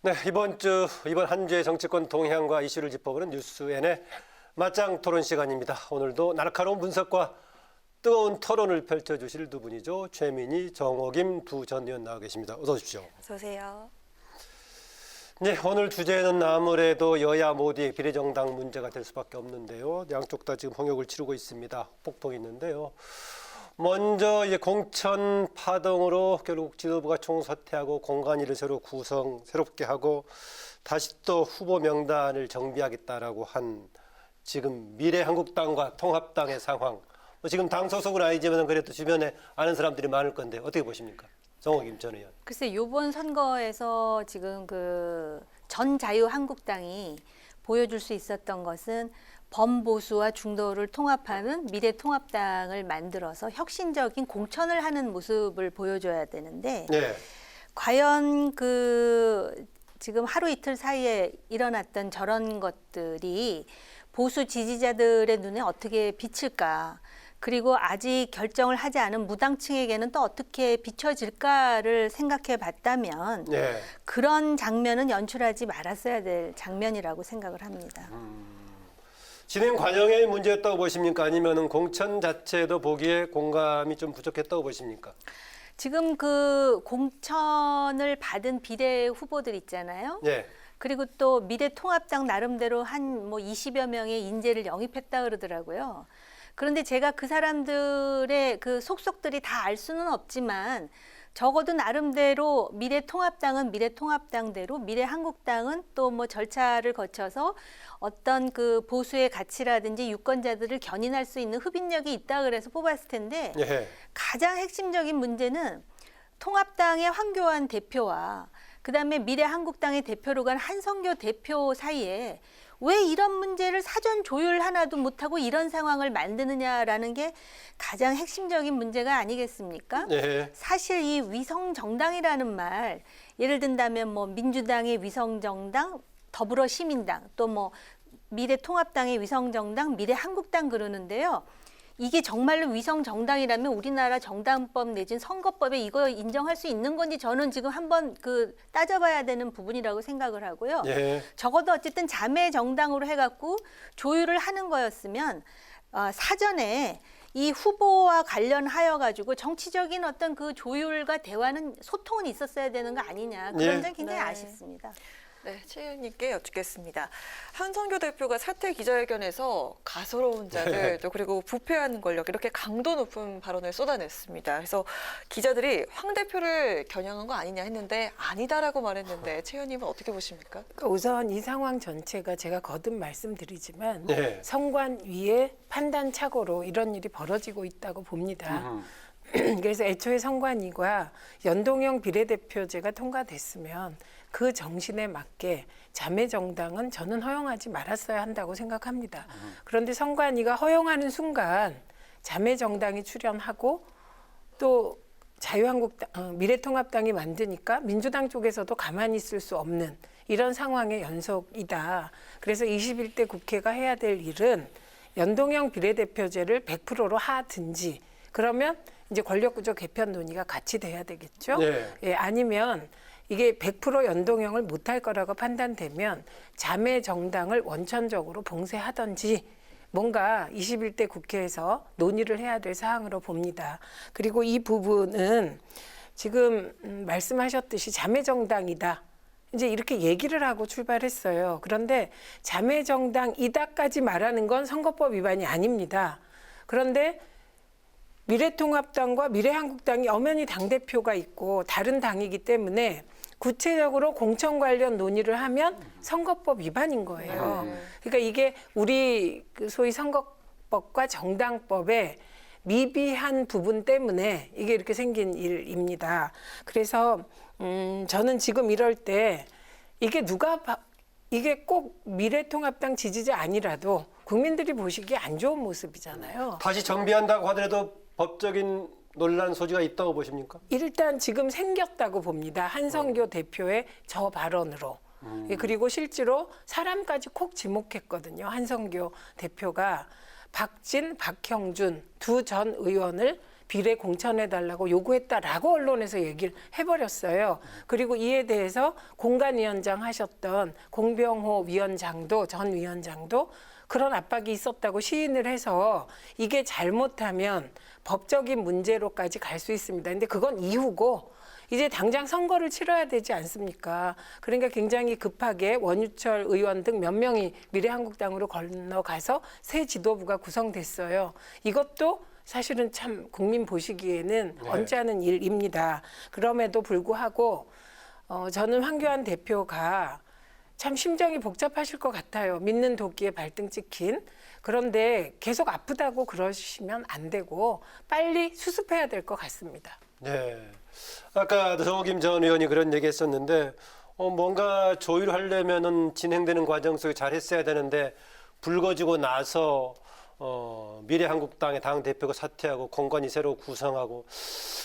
네, 이번 한 주의 정치권 동향과 이슈를 짚어보는 뉴스N의 맞짱 토론 시간입니다. 오늘도 날카로운 분석과 뜨거운 토론을 펼쳐주실 두 분이죠. 최민희, 정호김 두 전 의원 나와 계십니다. 어서 오십시오. 어서 오세요. 네, 오늘 주제는 아무래도 여야 모두의 비례정당 문제가 될 수밖에 없는데요. 양쪽 다 지금 홍역을 치르고 있습니다. 폭풍이 있는데요. 먼저 이제 공천 파동으로 결국 지도부가 총사퇴하고 공관위를 새롭게 하고 다시 또 후보 명단을 정비하겠다라고 한 지금 미래한국당과 통합당의 상황. 지금 당 소속은 아니지만 그래도 주변에 아는 사람들이 많을 건데 어떻게 보십니까? 정호김 전 의원. 글쎄 이번 선거에서 지금 그 전 자유한국당이 보여줄 수 있었던 것은 범보수와 중도를 통합하는 미래통합당을 만들어서 혁신적인 공천을 하는 모습을 보여줘야 되는데 네. 과연 그 지금 하루 이틀 사이에 일어났던 저런 것들이 보수 지지자들의 눈에 어떻게 비칠까? 그리고 아직 결정을 하지 않은 무당층에게는 또 어떻게 비춰질까를 생각해 봤다면 네. 그런 장면은 연출하지 말았어야 될 장면이라고 생각을 합니다. 진행 과정의 문제였다고 보십니까? 아니면 공천 자체도 보기에 공감이 좀 부족했다고 보십니까? 지금 그 공천을 받은 비례 후보들 있잖아요. 네. 그리고 또 미래통합당 나름대로 한 뭐 20여 명의 인재를 영입했다 그러더라고요. 그런데 제가 그 사람들의 그 속속들이 다 알 수는 없지만 적어도 나름대로 미래통합당은 미래통합당대로 미래한국당은 또 뭐 절차를 거쳐서 어떤 그 보수의 가치라든지 유권자들을 견인할 수 있는 흡인력이 있다 그래서 뽑았을 텐데 네. 가장 핵심적인 문제는 통합당의 황교안 대표와 그다음에 미래한국당의 대표로 간 한성교 대표 사이에 왜 이런 문제를 사전 조율 하나도 못하고 이런 상황을 만드느냐라는 게 가장 핵심적인 문제가 아니겠습니까? 네. 사실 이 위성정당이라는 말, 예를 든다면 뭐 민주당의 위성정당, 더불어시민당, 또 뭐 미래통합당의 위성정당, 미래한국당 그러는데요. 이게 정말로 위성정당이라면 우리나라 정당법 내진 선거법에 이거 인정할 수 있는 건지 저는 지금 한번 그 따져봐야 되는 부분이라고 생각을 하고요. 네. 적어도 어쨌든 자매 정당으로 해갖고 조율을 하는 거였으면 사전에 이 후보와 관련하여 가지고 정치적인 어떤 그 조율과 대화는 소통은 있었어야 되는 거 아니냐 그런 점이 굉장히 아쉽습니다. 네, 최 의원님께 여쭙겠습니다. 한성교 대표가 사퇴 기자회견에서 가소로운 자들 또 그리고 부패하는 권력 이렇게 강도 높은 발언을 쏟아냈습니다. 그래서 기자들이 황 대표를 겨냥한 거 아니냐 했는데 아니다라고 말했는데 최 의원님은 어떻게 보십니까? 그러니까 우선 이 상황 전체가 제가 거듭 말씀드리지만 네. 선관위의 판단 착오로 이런 일이 벌어지고 있다고 봅니다. 그래서 애초에 선관위가 연동형 비례대표제가 통과됐으면 그 정신에 맞게 자매정당은 저는 허용하지 말았어야 한다고 생각합니다. 그런데 선관위가 허용하는 순간 자매정당이 출연하고 또 자유한국당, 미래통합당이 만드니까 민주당 쪽에서도 가만히 있을 수 없는 이런 상황의 연속이다. 그래서 21대 국회가 해야 될 일은 연동형 비례대표제를 100%로 하든지 그러면 이제 권력구조 개편 논의가 같이 돼야 되겠죠. 네. 예, 아니면 이게 100% 연동형을 못할 거라고 판단되면 자매 정당을 원천적으로 봉쇄하든지 뭔가 21대 국회에서 논의를 해야 될 사항으로 봅니다. 그리고 이 부분은 지금 말씀하셨듯이 자매 정당이다. 이제 이렇게 얘기를 하고 출발했어요. 그런데 자매 정당이다까지 말하는 건 선거법 위반이 아닙니다. 그런데 미래통합당과 미래한국당이 엄연히 당대표가 있고 다른 당이기 때문에 구체적으로 공천 관련 논의를 하면 선거법 위반인 거예요. 그러니까 이게 우리 그 소위 선거법과 정당법의 미비한 부분 때문에 이게 이렇게 생긴 일입니다. 그래서 저는 지금 이럴 때 이게 꼭 미래통합당 지지자 아니라도 국민들이 보시기에 안 좋은 모습이잖아요. 다시 정비한다고 하더라도 법적인 논란 소지가 있다고 보십니까? 일단 지금 생겼다고 봅니다. 한성교 대표의 저 발언으로. 그리고 실제로 사람까지 콕 지목했거든요. 한성교 대표가 박진, 박형준 두 전 의원을 비례 공천해달라고 요구했다라고 언론에서 얘기를 해버렸어요. 그리고 이에 대해서 공관위원장 하셨던 공병호 위원장도 전 위원장도 그런 압박이 있었다고 시인을 해서 이게 잘못하면 법적인 문제로까지 갈 수 있습니다. 근데 그건 이후고 이제 당장 선거를 치러야 되지 않습니까? 그러니까 굉장히 급하게 원유철 의원 등 몇 명이 미래한국당으로 건너가서 새 지도부가 구성됐어요. 이것도 사실은 참 국민 보시기에는 네. 언짢은 일입니다. 그럼에도 불구하고 저는 황교안 대표가 참 심정이 복잡하실 것 같아요. 믿는 도끼에 발등 찍힌. 그런데 계속 아프다고 그러시면 안 되고 빨리 수습해야 될 것 같습니다. 네. 아까 정호김 전 의원이 그런 얘기했었는데 뭔가 조율하려면은 진행되는 과정 속에 잘했어야 되는데 불거지고 나서 미래한국당의 당 대표가 사퇴하고 공관이 새로 구성하고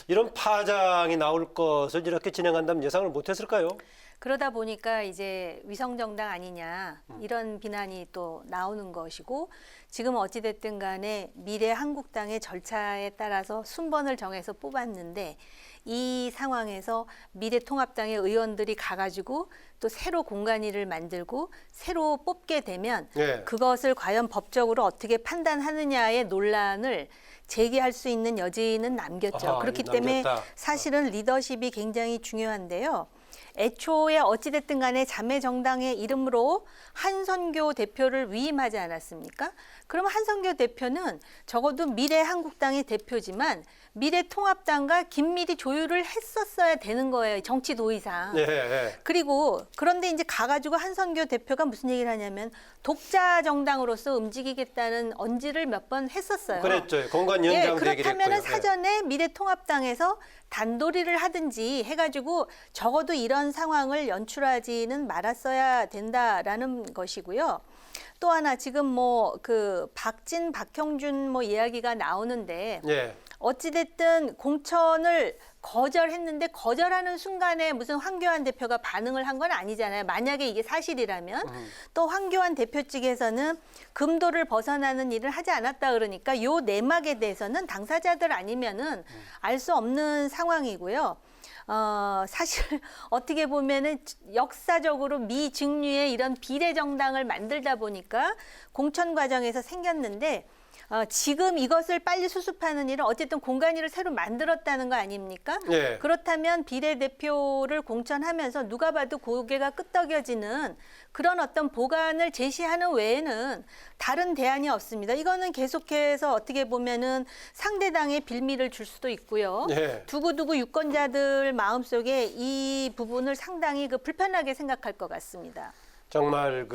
이런 파장이 나올 것을 이렇게 진행한다면 예상을 못했을까요? 그러다 보니까 이제 위성정당 아니냐 이런 비난이 또 나오는 것이고 지금 어찌됐든 간에 미래한국당의 절차에 따라서 순번을 정해서 뽑았는데 이 상황에서 미래통합당의 의원들이 가가지고 또 새로 공관위를 만들고 새로 뽑게 되면 네. 그것을 과연 법적으로 어떻게 판단하느냐의 논란을 제기할 수 있는 여지는 남겼죠. 아, 그렇기 때문에 남겼다. 사실은 리더십이 굉장히 중요한데요. 애초에 어찌됐든 간에 자매정당의 이름으로 한선교 대표를 위임하지 않았습니까? 그러면 한선교 대표는 적어도 미래한국당의 대표지만 미래통합당과 긴밀히 조율을 했었어야 되는 거예요. 정치 도의상. 예, 예. 그리고 그런데 이제 가가지고 한선교 대표가 무슨 얘기를 하냐면 독자 정당으로서 움직이겠다는 언지를 몇 번 했었어요. 그랬죠. 공관위원장도 얘기를 그렇다면 했고요. 사전에 미래통합당에서 단도리를 하든지 해가지고 적어도 이런 상황을 연출하지는 말았어야 된다라는 것이고요. 또 하나 지금 뭐 그 박진, 박형준 뭐 이야기가 나오는데 예. 어찌됐든 공천을 거절했는데 거절하는 순간에 무슨 황교안 대표가 반응을 한 건 아니잖아요. 만약에 이게 사실이라면 또 황교안 대표 측에서는 금도를 벗어나는 일을 하지 않았다 그러니까 요 내막에 대해서는 당사자들 아니면은 알 수 없는 상황이고요. 사실 어떻게 보면은 역사적으로 미증류의 이런 비례정당을 만들다 보니까 공천 과정에서 생겼는데 지금 이것을 빨리 수습하는 일은 어쨌든 공관위를 새로 만들었다는 거 아닙니까? 예. 그렇다면 비례대표를 공천하면서 누가 봐도 고개가 끄덕여지는 그런 어떤 보관을 제시하는 외에는 다른 대안이 없습니다. 이거는 계속해서 어떻게 보면은 상대당에 빌미를 줄 수도 있고요. 예. 두고두고 유권자들 마음속에 이 부분을 상당히 불편하게 생각할 것 같습니다. 정말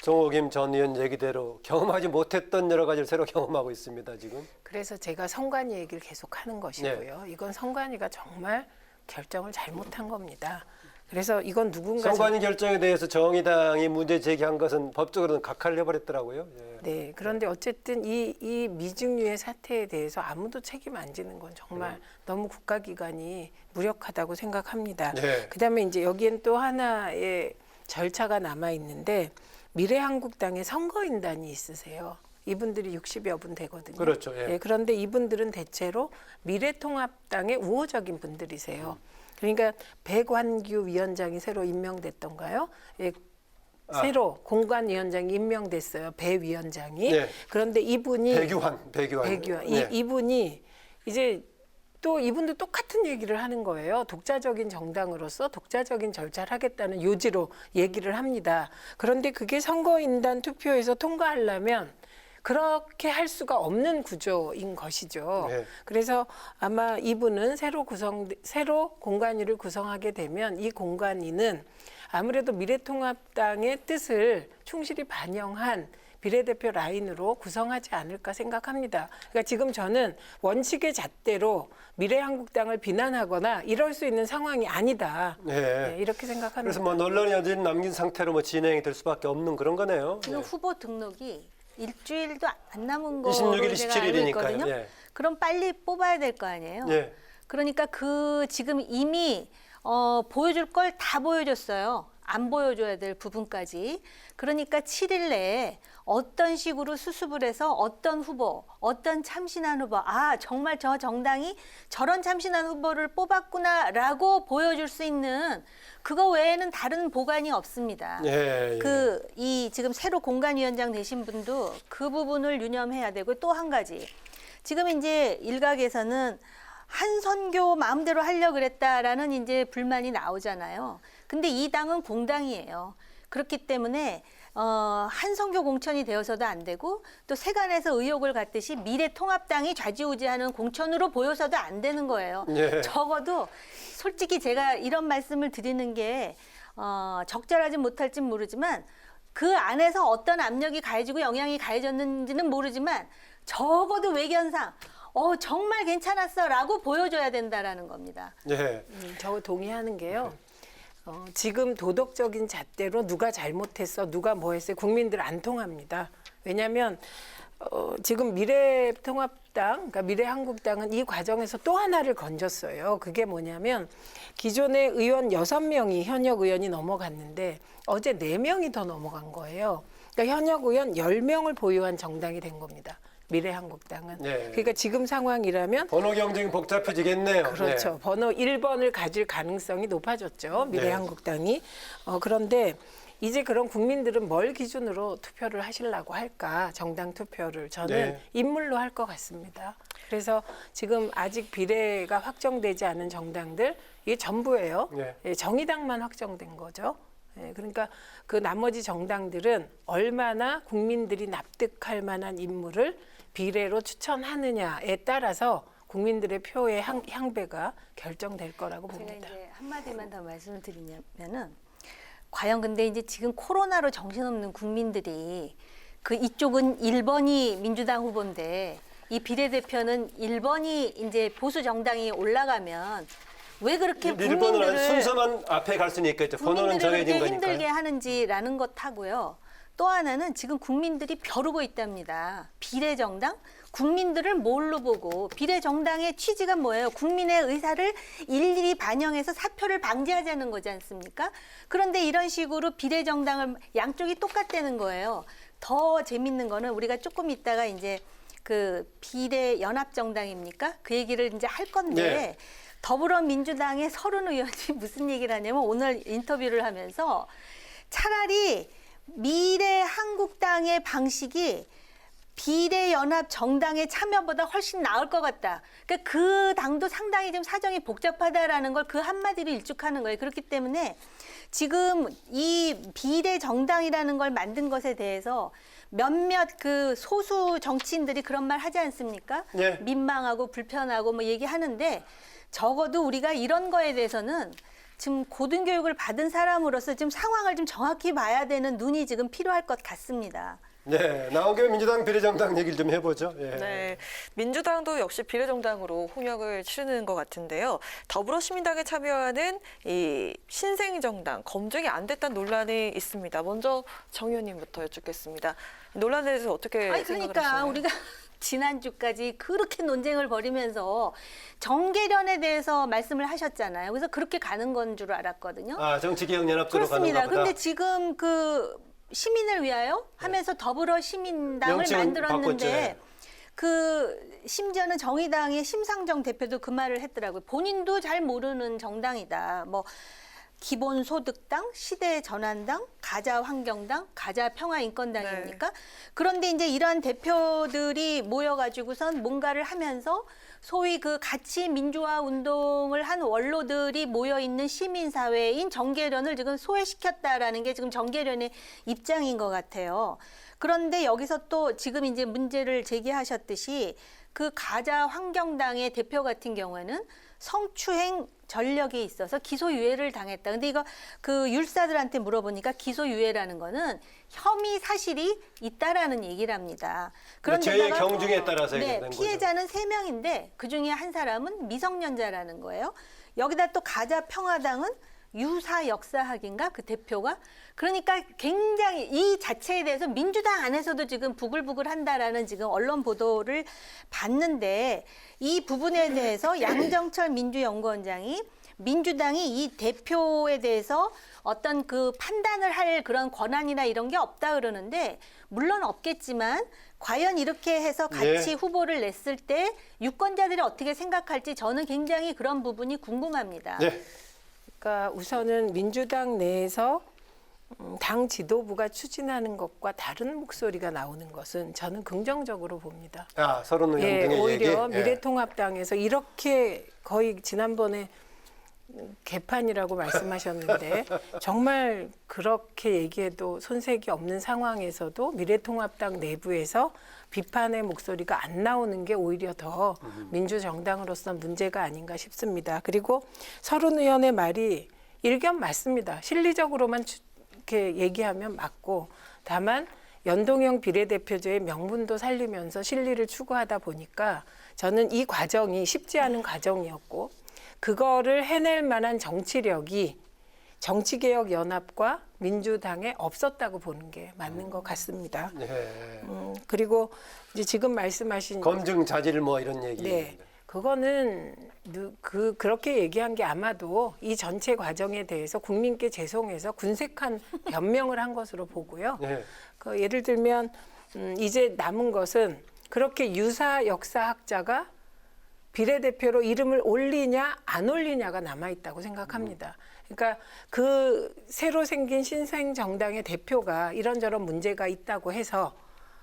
정호김 전 의원 얘기대로 경험하지 못했던 여러 가지를 새로 경험하고 있습니다, 지금. 그래서 제가 선관위 얘기를 계속 하는 것이고요. 이건 선관위가 정말 결정을 잘못한 겁니다. 그래서 이건 누군가 선관위 결정에 대해서 정의당이 문제 제기한 것은 법적으로는 각하를 해버렸더라고요. 예. 네, 그런데 어쨌든 이 미증유의 사태에 대해서 아무도 책임 안 지는 건 정말 너무 국가기관이 무력하다고 생각합니다. 네. 그다음에 이제 여기엔 또 하나의 절차가 남아 있는데 미래한국당에 선거인단이 있으세요. 이분들이 60여 분 되거든요. 그렇죠. 예. 그런데 이분들은 대체로 미래통합당의 우호적인 분들이세요. 그러니까 백완규 위원장이 새로 임명됐던가요? 예, 새로 공관위원장이 임명됐어요. 배 위원장이. 네. 그런데 이분이 배규환. 네. 이분이 이제 또 이분도 똑같은 얘기를 하는 거예요. 독자적인 정당으로서 독자적인 절차를 하겠다는 요지로 얘기를 합니다. 그런데 그게 선거인단 투표에서 통과하려면 그렇게 할 수가 없는 구조인 것이죠. 네. 그래서 아마 이분은 새로 공관위를 구성하게 되면 이 공관위는 아무래도 미래통합당의 뜻을 충실히 반영한 비례대표 라인으로 구성하지 않을까 생각합니다. 그러니까 지금 저는 원칙의 잣대로 미래한국당을 비난하거나 이럴 수 있는 상황이 아니다. 네. 네, 이렇게 생각합니다. 그래서 논란이 여전히 남긴 상태로 진행이 될 수밖에 없는 그런 거네요. 지금 네. 후보 등록이 일주일도 안 남은 거로 26일, 제가 알고 27일이니까요. 있거든요. 예. 그럼 빨리 뽑아야 될 거 아니에요. 예. 그러니까 지금 이미 보여줄 걸 다 보여줬어요. 안 보여줘야 될 부분까지. 그러니까 7일 내에 어떤 식으로 수습을 해서 어떤 후보, 어떤 참신한 후보, 아 정말 저 정당이 저런 참신한 후보를 뽑았구나라고 보여줄 수 있는 그거 외에는 다른 보관이 없습니다. 예, 예. 이 지금 새로 공관위원장 되신 분도 그 부분을 유념해야 되고, 또 한 가지 지금 이제 일각에서는 한선교 마음대로 하려고 그랬다라는 이제 불만이 나오잖아요. 근데 이 당은 공당이에요. 그렇기 때문에 한선교 공천이 되어서도 안 되고, 또 세간에서 의혹을 갖듯이 미래통합당이 좌지우지하는 공천으로 보여서도 안 되는 거예요. 예. 적어도 솔직히 제가 이런 말씀을 드리는 게 적절하지 못할진 모르지만, 그 안에서 어떤 압력이 가해지고 영향이 가해졌는지는 모르지만 적어도 외견상 정말 괜찮았어라고 보여줘야 된다라는 겁니다. 예. 저 동의하는 게요. 지금 도덕적인 잣대로 누가 잘못했어, 누가 뭐 했어요, 국민들 안 통합니다. 왜냐하면 지금 미래통합당, 그러니까 미래한국당은 이 과정에서 또 하나를 건졌어요. 그게 뭐냐면 기존의 의원 6명이 현역 의원이 넘어갔는데 어제 4명이 더 넘어간 거예요. 그러니까 현역 의원 10명을 보유한 정당이 된 겁니다. 미래한국당은. 네. 그러니까 지금 상황이라면 번호 경쟁이 복잡해지겠네요. 그렇죠. 네. 번호 1번을 가질 가능성이 높아졌죠. 미래한국당이. 그런데 이제 그런 국민들은 뭘 기준으로 투표를 하시려고 할까? 정당 투표를. 저는 네. 인물로 할 것 같습니다. 그래서 지금 아직 비례가 확정되지 않은 정당들, 이게 전부예요. 네. 예, 정의당만 확정된 거죠. 예, 그러니까 그 나머지 정당들은 얼마나 국민들이 납득할 만한 인물을 비례로 추천하느냐에 따라서 국민들의 표의 향배가 결정될 거라고 제가 봅니다. 이제 한마디만 더 말씀을 드리냐면은, 과연 근데 이제 지금 코로나로 정신없는 국민들이, 그 이쪽은 1번이 민주당 후보인데 이 비례대표는 1번이 이제 보수 정당이 올라가면 왜 그렇게 1번은 국민들을 순서만 앞에 갈 수는 있겠죠. 번호는 국민들을 정해진 그렇게 힘들게 거니까요. 하는지라는 것하고요. 또 하나는 지금 국민들이 벼르고 있답니다. 비례정당? 국민들을 뭘로 보고, 비례정당의 취지가 뭐예요? 국민의 의사를 일일이 반영해서 사표를 방지하자는 거지 않습니까? 그런데 이런 식으로 비례정당을 양쪽이 똑같다는 거예요. 더 재밌는 거는 우리가 조금 있다가 이제 그 비례연합정당입니까? 그 얘기를 이제 할 건데, 네. 더불어민주당의 서른 의원이 무슨 얘기를 하냐면, 오늘 인터뷰를 하면서 차라리 미래한국당의 방식이 비례연합 정당의 참여보다 훨씬 나을 것 같다. 그러니까 그 당도 상당히 좀 사정이 복잡하다라는 걸 그 한마디로 일축하는 거예요. 그렇기 때문에 지금 이 비례 정당이라는 걸 만든 것에 대해서 몇몇 그 소수 정치인들이 그런 말 하지 않습니까? 예. 민망하고 불편하고 뭐 얘기하는데, 적어도 우리가 이런 거에 대해서는 지금 고등교육을 받은 사람으로서 지금 상황을 좀 정확히 봐야 되는 눈이 지금 필요할 것 같습니다. 네, 나온 김에 민주당 비례정당 얘기를 좀 해보죠. 예. 네, 민주당도 역시 비례정당으로 홍역을 치르는 것 같은데요. 더불어시민당에 참여하는 이 신생정당 검증이 안 됐다는 논란이 있습니다. 먼저 정 의원님부터 여쭙겠습니다. 논란에 대해서 어떻게 아니 생각을 그러니까 하시나요? 우리가 지난주까지 그렇게 논쟁을 벌이면서 정계련에 대해서 말씀을 하셨잖아요. 그래서 그렇게 가는 건 줄 알았거든요. 아, 정치개혁연합으로 그렇습니다. 가는가 보다. 근데 지금 그 시민을 위하여 하면서 더불어 시민당을 명칭은 만들었는데, 바꿨죠. 그 심지어는 정의당의 심상정 대표도 그 말을 했더라고요. 본인도 잘 모르는 정당이다. 뭐 기본소득당, 시대전환당, 가자환경당, 가자평화인권당입니까? 그런데 이제 이러한 대표들이 모여가지고선 뭔가를 하면서 소위 그 가치 민주화 운동을 한 원로들이 모여 있는 시민사회인 정계련을 지금 소외시켰다라는 게 지금 정계련의 입장인 것 같아요. 그런데 여기서 또 지금 이제 문제를 제기하셨듯이 그 가자환경당의 대표 같은 경우에는 성추행 전력이 있어서 기소유예를 당했다. 근데 이거 그 율사들한테 물어보니까 기소유예라는 거는 혐의 사실이 있다라는 얘기랍니다. 죄의 그런데다가 경중에 따라서 네, 얘기된 거죠. 피해자는 3명인데 그중에 한 사람은 미성년자라는 거예요. 여기다 또 가자평화당은 유사 역사학인가 그 대표가, 그러니까 굉장히 이 자체에 대해서 민주당 안에서도 지금 부글부글 한다라는 지금 언론 보도를 봤는데, 이 부분에 대해서 양정철 민주연구원장이 민주당이 이 대표에 대해서 어떤 그 판단을 할 그런 권한이나 이런 게 없다 그러는데 물론 없겠지만 과연 이렇게 해서 같이 예. 후보를 냈을 때 유권자들이 어떻게 생각할지 저는 굉장히 그런 부분이 궁금합니다. 네. 그러니까 우선은 민주당 내에서 당 지도부가 추진하는 것과 다른 목소리가 나오는 것은 저는 긍정적으로 봅니다. 아, 서른 의원 예, 등의 오히려 얘기. 미래통합당에서 이렇게 거의 지난번에 개판이라고 말씀하셨는데 정말 그렇게 얘기해도 손색이 없는 상황에서도 미래통합당 내부에서 비판의 목소리가 안 나오는 게 오히려 더 민주정당으로서 문제가 아닌가 싶습니다. 그리고 서른 의원의 말이 일견 맞습니다. 실리적으로만 이렇게 얘기하면 맞고 다만 연동형 비례대표제의 명분도 살리면서 실리를 추구하다 보니까 저는 이 과정이 쉽지 않은 과정이었고 그거를 해낼 만한 정치력이 정치개혁연합과 민주당에 없었다고 보는 게 맞는 것 같습니다. 네. 그리고 이제 지금 말씀하신 검증 자질 뭐 이런 얘기. 네, 그거는 그렇게 얘기한 게 아마도 이 전체 과정에 대해서 국민께 죄송해서 군색한 변명을 한 것으로 보고요. 네. 그 예를 들면 이제 남은 것은 그렇게 유사 역사학자가 비례대표로 이름을 올리냐 안 올리냐가 남아있다고 생각합니다. 그러니까 그 새로 생긴 신생 정당의 대표가 이런저런 문제가 있다고 해서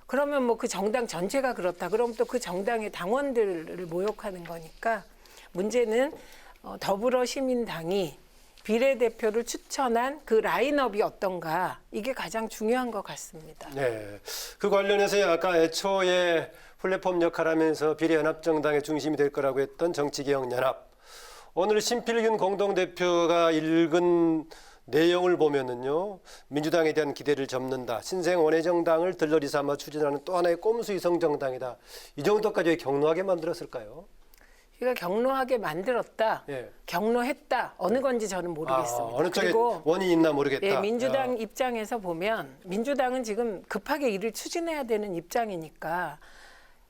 그러면 뭐 그 정당 전체가 그렇다. 그럼 또 그 정당의 당원들을 모욕하는 거니까 문제는 더불어시민당이 비례대표를 추천한 그 라인업이 어떤가 이게 가장 중요한 것 같습니다. 네. 그 관련해서 아까 애초에 플랫폼 역할하면서 비례연합정당의 중심이 될 거라고 했던 정치개혁연합. 오늘 심필균 공동대표가 읽은 내용을 보면은요, 민주당에 대한 기대를 접는다. 신생 원외정당을 들러리 삼아 추진하는 또 하나의 꼼수 이성 정당이다. 이 정도까지 격노하게 만들었을까요? 그러니까 격노하게 만들었다, 예. 격노했다 어느 건지 저는 모르겠습니다. 어느 쪽에 그리고 원인이 있나 모르겠다. 예, 민주당 입장에서 보면 민주당은 지금 급하게 일을 추진해야 되는 입장이니까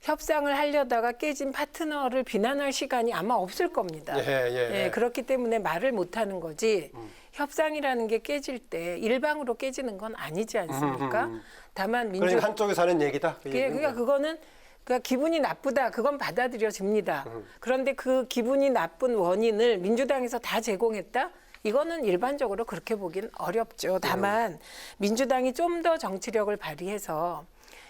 협상을 하려다가 깨진 파트너를 비난할 시간이 아마 없을 겁니다. 예. 그렇기 때문에 말을 못하는 거지 협상이라는 게 깨질 때 일방으로 깨지는 건 아니지 않습니까? 다만 그러니까 한쪽에서 하는 얘기다. 그 얘기는. 그러니까 그거는 그러니까 기분이 나쁘다. 그건 받아들여집니다. 그런데 그 기분이 나쁜 원인을 민주당에서 다 제공했다? 이거는 일반적으로 그렇게 보긴 어렵죠. 다만 민주당이 좀 더 정치력을 발휘해서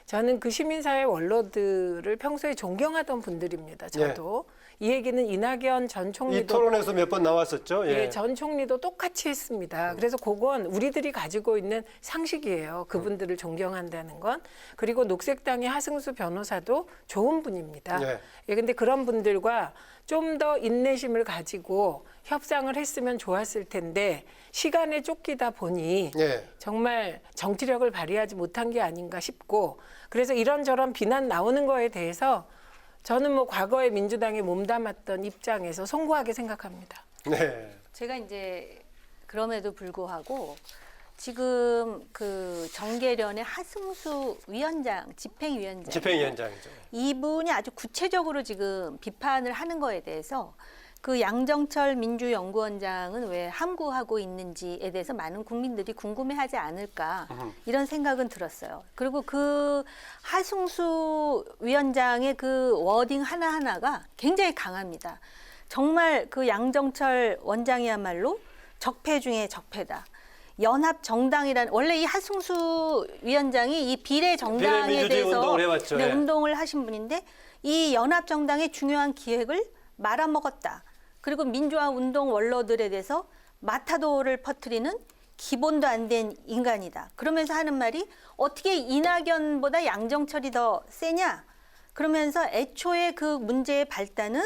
저는 그 시민사회 원로들을 평소에 존경하던 분들입니다. 저도. 이 얘기는 이낙연 전 이 총리도 토론에서 몇 번 나왔었죠. 예, 전 총리도 똑같이 했습니다. 그래서 그건 우리들이 가지고 있는 상식이에요. 그분들을 존경한다는 건. 그리고 녹색당의 하승수 변호사도 좋은 분입니다. 예, 근데 그런 분들과 좀 더 인내심을 가지고 협상을 했으면 좋았을 텐데 시간에 쫓기다 보니 정말 정치력을 발휘하지 못한 게 아닌가 싶고 그래서 이런저런 비난 나오는 거에 대해서 저는 뭐 과거에 민주당에 몸담았던 입장에서 송구하게 생각합니다. 네. 제가 이제 그럼에도 불구하고 지금 그 정계련의 하승수 위원장, 집행위원장이죠. 이분이 아주 구체적으로 지금 비판을 하는 거에 대해서 그 양정철 민주연구원장은 왜 함구하고 있는지에 대해서 많은 국민들이 궁금해하지 않을까 이런 생각은 들었어요. 그리고 그 하승수 위원장의 그 워딩 하나하나가 굉장히 강합니다. 정말 그 양정철 원장이야말로 적폐 중에 적폐다. 연합 정당이라는 원래 이 하승수 위원장이 이 비례 정당에 대해서 운동을 해왔죠. 운동을 하신 분인데 이 연합 정당의 중요한 기획을 말아먹었다. 그리고 민주화 운동 원로들에 대해서 마타도를 퍼뜨리는 기본도 안 된 인간이다. 그러면서 하는 말이 어떻게 이낙연보다 양정철이 더 세냐? 그러면서 애초에 그 문제의 발단은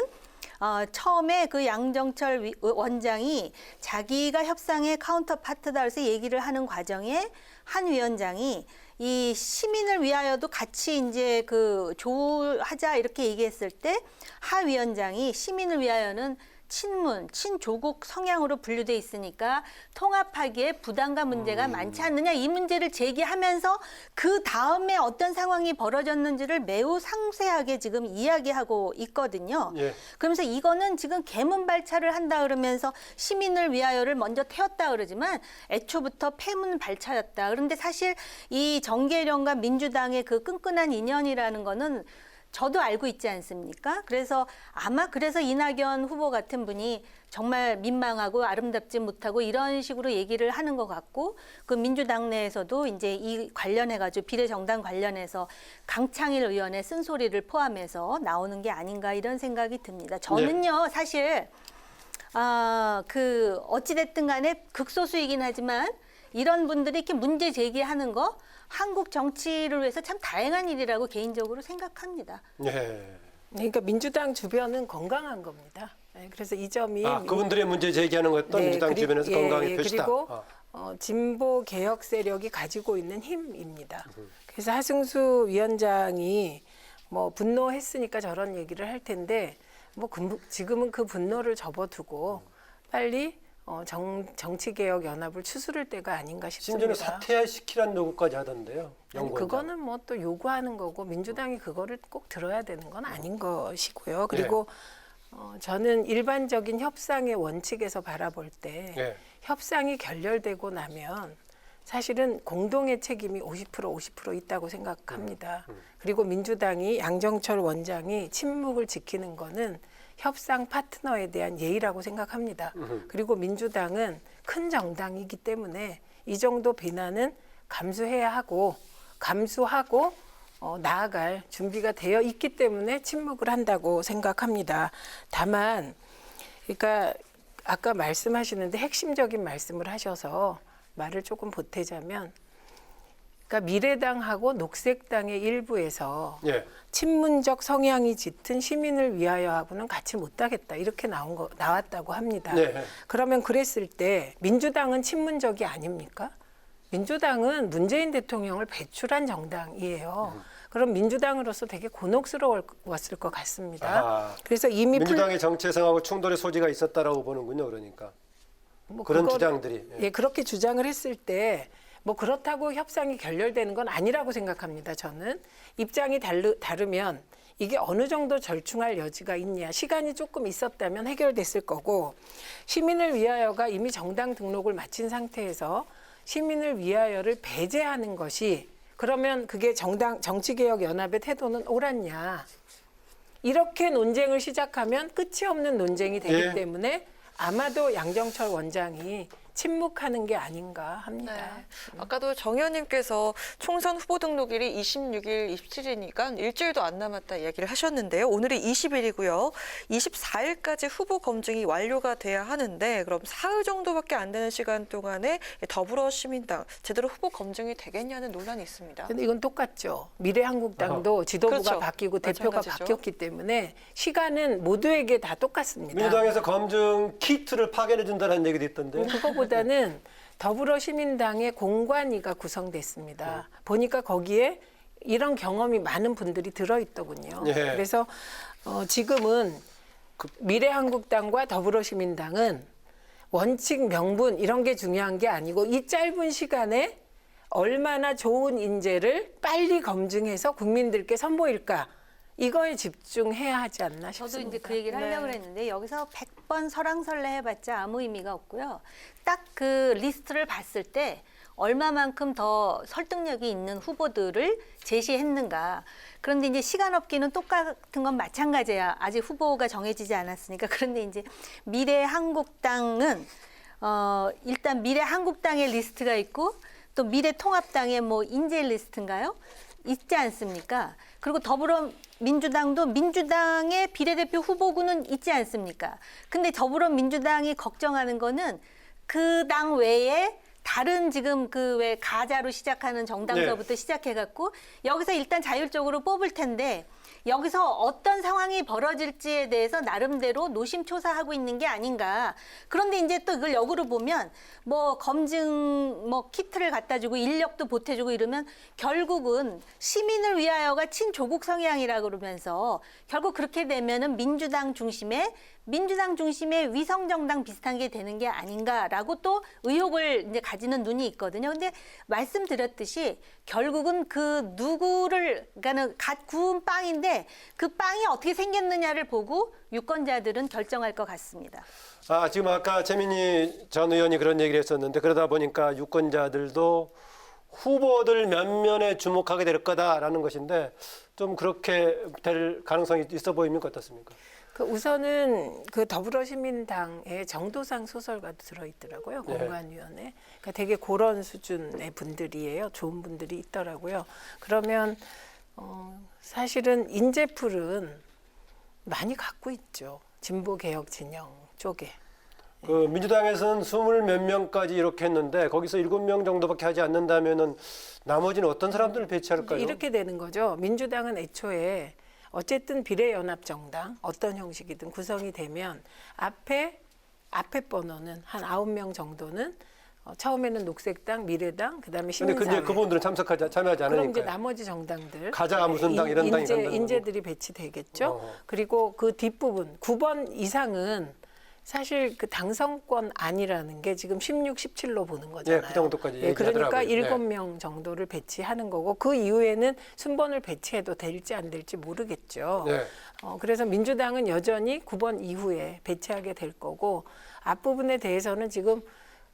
처음에 그 양정철 원장이 자기가 협상의 카운터파트다 그래서 얘기를 하는 과정에 한 위원장이 이 시민을 위하여도 같이 이제 그 조우하자 이렇게 얘기했을 때 하 위원장이 시민을 위하여는 친문, 친조국 성향으로 분류돼 있으니까 통합하기에 부담감 문제가 많지 않느냐 이 문제를 제기하면서 그 다음에 어떤 상황이 벌어졌는지를 매우 상세하게 지금 이야기하고 있거든요. 예. 그러면서 이거는 지금 개문발차를 한다 그러면서 시민을 위하여를 먼저 태웠다 그러지만 애초부터 폐문발차였다. 그런데 사실 이 정계련과 민주당의 그 끈끈한 인연이라는 거는 저도 알고 있지 않습니까? 그래서 아마 그래서 이낙연 후보 같은 분이 정말 민망하고 아름답지 못하고 이런 식으로 얘기를 하는 것 같고 그 민주당 내에서도 이제 이 관련해가지고 비례정당 관련해서 강창일 의원의 쓴소리를 포함해서 나오는 게 아닌가 이런 생각이 듭니다. 저는요 사실 그 어찌됐든 간에 극소수이긴 하지만 이런 분들이 이렇게 문제 제기하는 거 한국 정치를 위해서 참 다행한 일이라고 개인적으로 생각합니다. 예. 그러니까 민주당 주변은 건강한 겁니다. 네, 그래서 이 점이 그분들의 문제 제기하는 것도 네, 민주당 주변에서 건강의 표시다. 그리고 진보 개혁 세력이 가지고 있는 힘입니다. 그래서 하승수 위원장이 뭐 분노했으니까 저런 얘기를 할 텐데 뭐 지금은 그 분노를 접어두고 빨리 정치개혁 연합을 추스를 때가 아닌가 싶습니다. 심지어는 사퇴시키라는 요구까지 하던데요. 아니, 그거는 뭐 또 요구하는 거고 민주당이 그거를 꼭 들어야 되는 건 아닌 것이고요. 그리고 저는 일반적인 협상의 원칙에서 바라볼 때 협상이 결렬되고 나면 사실은 공동의 책임이 50% 있다고 생각합니다. 그리고 민주당이 양정철 원장이 침묵을 지키는 거는 협상 파트너에 대한 예의라고 생각합니다. 그리고 민주당은 큰 정당이기 때문에 이 정도 비난은 감수하고 나아갈 준비가 되어 있기 때문에 침묵을 한다고 생각합니다. 다만 그러니까 아까 말씀하시는데 핵심적인 말씀을 하셔서 말을 조금 보태자면 그러니까 미래당하고 녹색당의 일부에서 친문적 성향이 짙은 시민을 위하여하고는 같이 못하겠다 이렇게 나왔다고 합니다. 그러면 그랬을 때 민주당은 친문적이 아닙니까? 민주당은 문재인 대통령을 배출한 정당이에요. 그럼 민주당으로서 되게 곤혹스러웠을 것 같습니다. 그래서 이미 민주당의 정체성하고 충돌의 소지가 있었다라고 보는군요. 그러니까 뭐 그런 주장들이 그렇게 주장을 했을 때 뭐 그렇다고 협상이 결렬되는 건 아니라고 생각합니다. 저는 입장이 다르면 이게 어느 정도 절충할 여지가 있냐. 시간이 조금 있었다면 해결됐을 거고 시민을 위하여가 이미 정당 등록을 마친 상태에서 시민을 위하여를 배제하는 것이 그러면 그게 정치개혁연합의 태도는 옳았냐. 이렇게 논쟁을 시작하면 끝이 없는 논쟁이 되기 때문에 아마도 양정철 원장이 침묵하는 게 아닌가 합니다. 네. 아까도 정 의원님께서 총선 후보 등록일이 26일, 27일이니까 일주일도 안 남았다 이야기를 하셨는데요. 오늘이 20일이고요. 24일까지 후보 검증이 완료가 돼야 하는데 그럼 사흘 정도밖에 안 되는 시간 동안에 더불어시민당 제대로 후보 검증이 되겠냐는 논란이 있습니다. 근데 이건 똑같죠. 미래한국당도 지도부가 그렇죠. 바뀌고 대표가 마찬가지죠. 바뀌었기 때문에 시간은 모두에게 다 똑같습니다. 민주당에서 검증 키트를 파견해 준다는 얘기도 있던데. 그거보다는 더불어시민당의 공관위가 구성됐습니다. 보니까 거기에 이런 경험이 많은 분들이 들어있더군요. 그래서 지금은 미래한국당과 더불어시민당은 원칙, 명분 이런 게 중요한 게 아니고 이 짧은 시간에 얼마나 좋은 인재를 빨리 검증해서 국민들께 선보일까 이거에 집중해야 하지 않나 싶습니다. 저도 이제 그 얘기를 하려고 했는데 여기서 100번 설왕설래 해봤자 아무 의미가 없고요. 딱 그 리스트를 봤을 때 얼마만큼 더 설득력이 있는 후보들을 제시했는가. 그런데 이제 시간 없기는 똑같은 건 마찬가지야. 아직 후보가 정해지지 않았으니까. 그런데 이제 미래한국당은 일단 미래한국당의 리스트가 있고 또 미래통합당의 뭐 인재 리스트인가요? 있지 않습니까? 그리고 더불어민주당도 민주당의 비례대표 후보군은 있지 않습니까? 근데 더불어민주당이 걱정하는 거는 그 당 외에 다른 지금 그 왜 가자로 시작하는 정당서부터 시작해갖고 여기서 일단 자율적으로 뽑을 텐데 여기서 어떤 상황이 벌어질지에 대해서 나름대로 노심초사하고 있는 게 아닌가. 그런데 이제 또 이걸 역으로 보면 뭐 검증 뭐 키트를 갖다 주고 인력도 보태주고 이러면 결국은 시민을 위하여가 친조국 성향이라 그러면서 결국 그렇게 되면은 민주당 중심의 위성정당 비슷한 게 되는 게 아닌가라고 또 의혹을 이제 가지는 눈이 있거든요. 근데 말씀드렸듯이 결국은 그 누구를, 그러니까는 갓 구운 빵인데 그 빵이 어떻게 생겼느냐를 보고 유권자들은 결정할 것 같습니다. 지금 아까 최민희 전 의원이 그런 얘기를 했었는데 그러다 보니까 유권자들도 후보들 면면에 주목하게 될 거다라는 것인데 좀 그렇게 될 가능성이 있어 보입니까? 어떻습니까? 그 우선은 그 더불어시민당에 정도상 소설가도 들어있더라고요. 네. 공관위원회. 그러니까 되게 그런 수준의 분들이에요. 좋은 분들이 있더라고요. 그러면 사실은 인재풀은 많이 갖고 있죠. 진보개혁 진영 쪽에. 그 민주당에서는 20 몇 명까지 이렇게 했는데 거기서 7명 정도밖에 하지 않는다면은 나머지는 어떤 사람들을 배치할까요? 이렇게 되는 거죠. 민주당은 애초에 어쨌든 비례연합정당 어떤 형식이든 구성이 되면 앞에 번호는 한 9명 정도는 처음에는 녹색당, 미래당, 그다음에 근데 시민사회. 그분들은 참여하지 그럼 이제 않으니까. 나머지 정당들 가자 무슨 당 이런 당이 만드는 인재들이 배치되겠죠. 어허. 그리고 그 뒷부분 9번 이상은 사실 그 당선권 아니라는 게 지금 16, 17로 보는 거잖아요. 그 정도까지 그러니까 얘기하더라고요. 7명 정도를 배치하는 거고 그 이후에는 순번을 배치해도 될지 안 될지 모르겠죠. 네. 그래서 민주당은 여전히 9번 이후에 배치하게 될 거고 앞부분에 대해서는 지금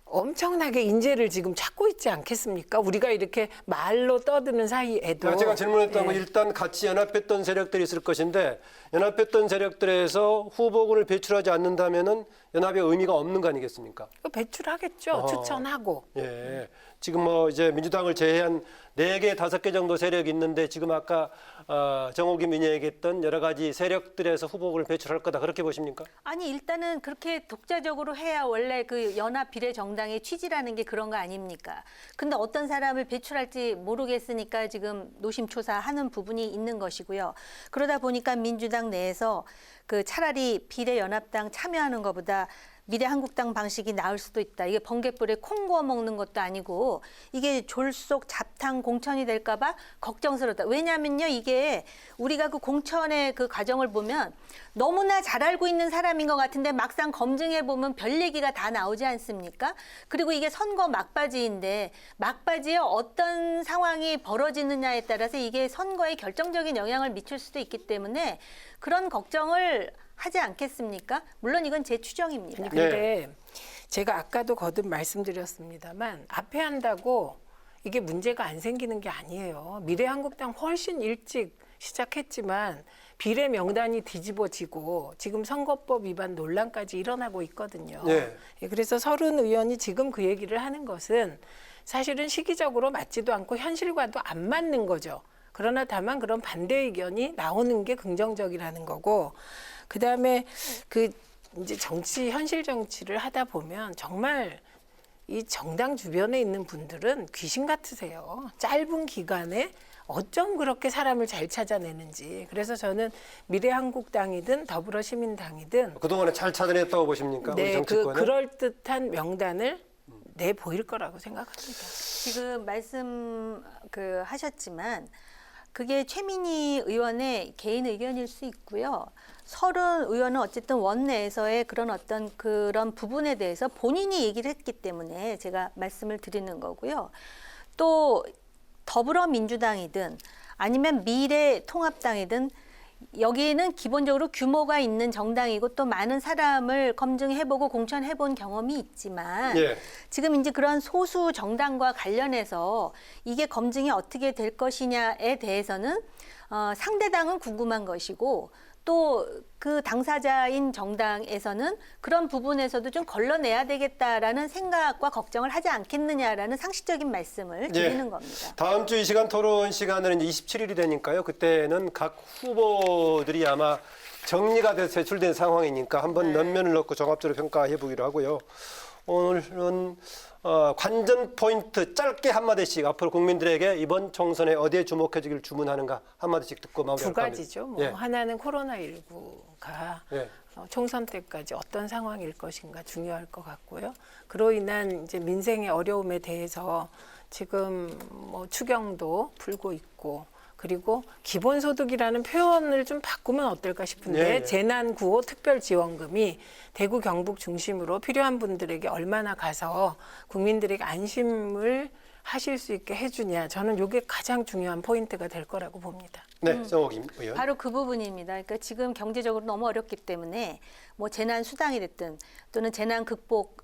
엄청나게 인재를 지금 찾고 있지 않겠습니까? 우리가 이렇게 말로 떠드는 사이에도. 제가 질문했던 건 예. 일단 같이 연합했던 세력들이 있을 것인데 연합했던 세력들에서 후보군을 배출하지 않는다면은 연합의 의미가 없는 거 아니겠습니까? 배출하겠죠. 추천하고. 예. 지금 뭐 이제 민주당을 제외한 4개, 5개 정도 세력이 있는데 지금 아까 정옥이 민이 얘기했던 여러 가지 세력들에서 후보군을 배출할 거다 그렇게 보십니까? 아니 일단은 그렇게 독자적으로 해야 원래 그 연합 비례 정당의 취지라는 게 그런 거 아닙니까? 근데 어떤 사람을 배출할지 모르겠으니까 지금 노심초사하는 부분이 있는 것이고요. 그러다 보니까 민주당 내에서 그 차라리 비례 연합당 참여하는 것보다 미래한국당 방식이 나을 수도 있다. 이게 번갯불에 콩 구워 먹는 것도 아니고 이게 졸속 잡탕 공천이 될까 봐 걱정스럽다. 왜냐면요. 이게 우리가 그 공천의 그 과정을 보면 너무나 잘 알고 있는 사람인 것 같은데 막상 검증해 보면 별 얘기가 다 나오지 않습니까? 그리고 이게 선거 막바지인데 막바지에 어떤 상황이 벌어지느냐에 따라서 이게 선거에 결정적인 영향을 미칠 수도 있기 때문에 그런 걱정을 하지 않겠습니까? 물론 이건 제 추정입니다. 아니, 근데 제가 아까도 거듭 말씀드렸습니다만 앞에 한다고 이게 문제가 안 생기는 게 아니에요. 미래한국당 훨씬 일찍 시작했지만 비례 명단이 뒤집어지고 지금 선거법 위반 논란까지 일어나고 있거든요. 네. 그래서 서른 의원이 지금 그 얘기를 하는 것은 사실은 시기적으로 맞지도 않고 현실과도 안 맞는 거죠. 그러나 다만 그런 반대 의견이 나오는 게 긍정적이라는 거고 그다음에 그 이제 현실 정치를 하다 보면 정말 이 정당 주변에 있는 분들은 귀신 같으세요. 짧은 기간에 어쩜 그렇게 사람을 잘 찾아내는지. 그래서 저는 미래한국당이든 더불어시민당이든 그동안에 잘 찾아냈다고 보십니까? 우리 네, 정치권은? 그럴듯한 명단을 내 보일 거라고 생각합니다. 지금 말씀 하셨지만 그게 최민희 의원의 개인 의견일 수 있고요. 서른 의원은 어쨌든 원내에서의 그런 부분에 대해서 본인이 얘기를 했기 때문에 제가 말씀을 드리는 거고요. 또 더불어민주당이든 아니면 미래통합당이든 여기에는 기본적으로 규모가 있는 정당이고 또 많은 사람을 검증해보고 공천해본 경험이 있지만 예. 지금 이제 그런 소수 정당과 관련해서 이게 검증이 어떻게 될 것이냐에 대해서는 상대당은 궁금한 것이고 또 그 당사자인 정당에서는 그런 부분에서도 좀 걸러내야 되겠다라는 생각과 걱정을 하지 않겠느냐라는 상식적인 말씀을 드리는 겁니다. 다음 주 이 시간 토론 시간은 이제 27일이 되니까요. 그때는 각 후보들이 아마 정리가 돼서 제출된 상황이니까 한번 면면을 넣고 종합적으로 평가해 보기로 하고요. 오늘은 관전 포인트 짧게 한마디씩 앞으로 국민들에게 이번 총선에 어디에 주목해 주길 주문하는가 한마디씩 듣고 두 마무리할까 합니다. 가지죠. 뭐 예. 하나는 코로나19가 예. 총선 때까지 어떤 상황일 것인가 중요할 것 같고요. 그로 인한 이제 민생의 어려움에 대해서 지금 뭐 추경도 풀고 있고 그리고 기본소득이라는 표현을 좀 바꾸면 어떨까 싶은데 예, 예. 재난구호 특별지원금이 대구 경북 중심으로 필요한 분들에게 얼마나 가서 국민들에게 안심을 하실 수 있게 해주냐. 저는 이게 가장 중요한 포인트가 될 거라고 봅니다. 네, 정옥임 의원. 바로 그 부분입니다. 그러니까 지금 경제적으로 너무 어렵기 때문에 뭐 재난 수당이 됐든 또는 재난 극복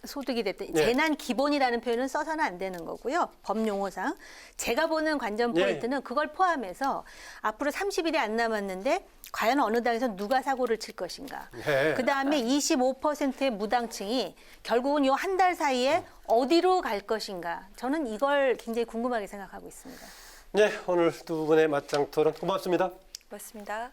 소득이 됐든 네. 재난 기본이라는 표현은 써서는 안 되는 거고요. 법 용어상 제가 보는 관전 포인트는 그걸 포함해서 앞으로 30일이 안 남았는데 과연 어느 당에서 누가 사고를 칠 것인가. 네. 그다음에 25%의 무당층이 결국은 요 한 달 사이에 어디로 갈 것인가. 저는 이걸 굉장히 궁금하게 생각하고 있습니다. 네, 오늘 두 분의 맞짱 토론 고맙습니다. 맞습니다.